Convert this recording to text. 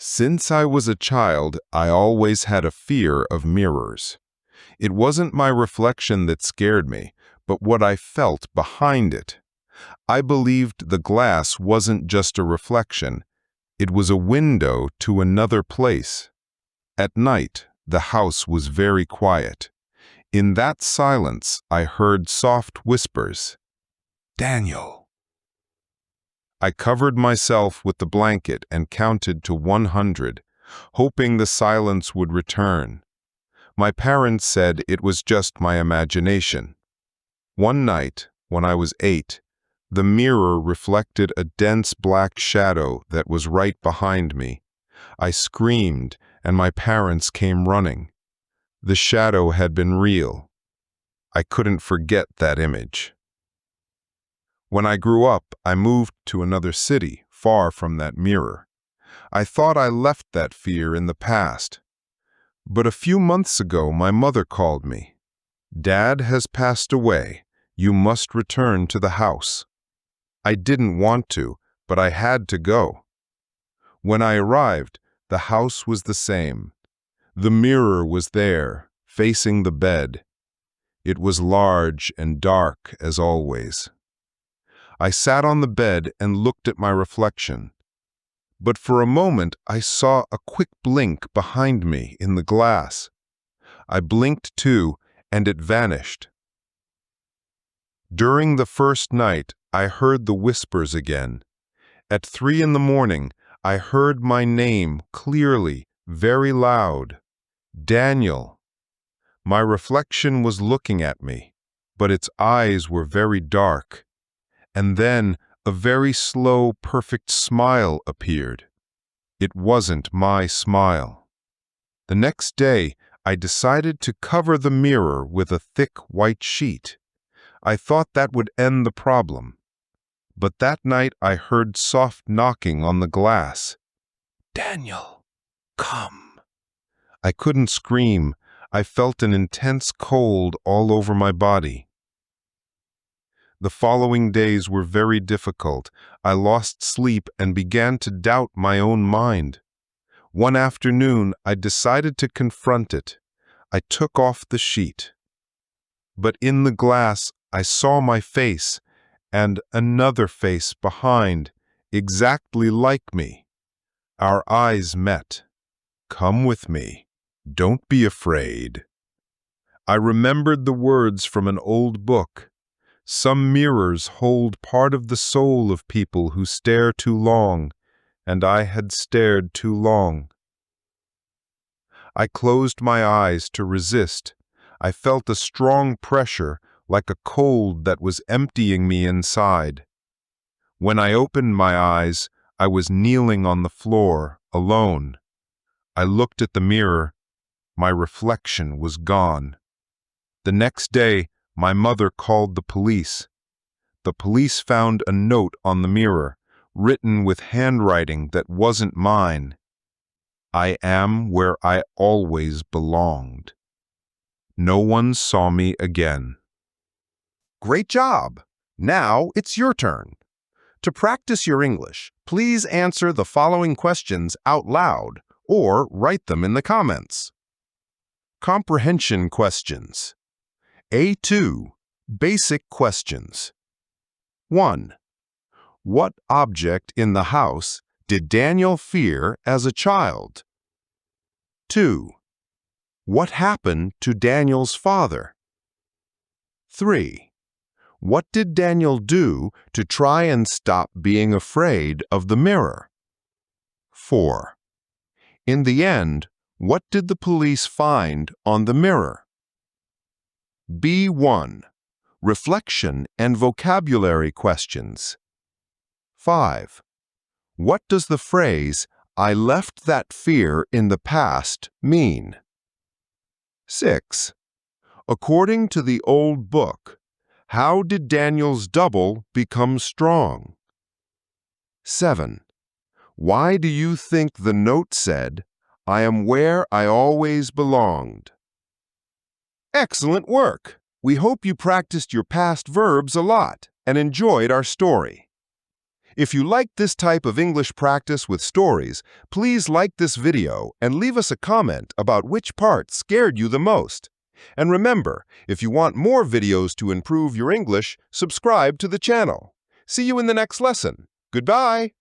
Since I was a child, I always had a fear of mirrors. It wasn't my reflection that scared me, but what I felt behind it. I believed the glass wasn't just a reflection. It was a window to another place. At night, the house was very quiet. In that silence, I heard soft whispers. "Daniel." I covered myself with the blanket and counted to 100, hoping the silence would return. My parents said it was just my imagination. One night, when I was 8, the mirror reflected a dense black shadow that was right behind me. I screamed, and my parents came running. The shadow had been real. I couldn't forget that image. When I grew up, I moved to another city, far from that mirror. I thought I left that fear in the past. But a few months ago, my mother called me. "Dad has passed away. You must return to the house." I didn't want to, but I had to go. When I arrived, the house was the same. The mirror was there, facing the bed. It was large and dark as always. I sat on the bed and looked at my reflection. But for a moment, I saw a quick blink behind me in the glass. I blinked too, and it vanished. During the first night, I heard the whispers again. At 3 in the morning, I heard my name clearly, very loud. "Daniel." My reflection was looking at me, but its eyes were very dark. And then a very slow, perfect smile appeared. It wasn't my smile. The next day, I decided to cover the mirror with a thick white sheet. I thought that would end the problem. But that night I heard soft knocking on the glass. "Daniel, come." I couldn't scream. I felt an intense cold all over my body. The following days were very difficult. I lost sleep and began to doubt my own mind. One afternoon, I decided to confront it. I took off the sheet. But in the glass, I saw my face and another face behind, exactly like me. Our eyes met. "Come with me. Don't be afraid." I remembered the words from an old book. Some mirrors hold part of the soul of people who stare too long, and I had stared too long. I closed my eyes to resist. I felt a strong pressure, like a cold that was emptying me inside. When I opened my eyes, I was kneeling on the floor, alone. I looked at the mirror. My reflection was gone. The next day, my mother called the police. The police found a note on the mirror, written with handwriting that wasn't mine. "I am where I always belonged." No one saw me again. Great job! Now it's your turn. To practice your English, please answer the following questions out loud or write them in the comments. Comprehension questions. A2. Basic questions. 1. What object in the house did Daniel fear as a child? 2. What happened to Daniel's father? 3. What did Daniel do to try and stop being afraid of the mirror? 4. In the end, what did the police find on the mirror? B1. Reflection and vocabulary questions. 5. What does the phrase, "I left that fear in the past," mean? 6. According to the old book, how did Daniel's double become strong? 7. Why do you think the note said, "I am where I always belonged"? Excellent work! We hope you practiced your past verbs a lot and enjoyed our story. If you liked this type of English practice with stories, please like this video and leave us a comment about which part scared you the most. And remember, if you want more videos to improve your English, subscribe to the channel. See you in the next lesson. Goodbye!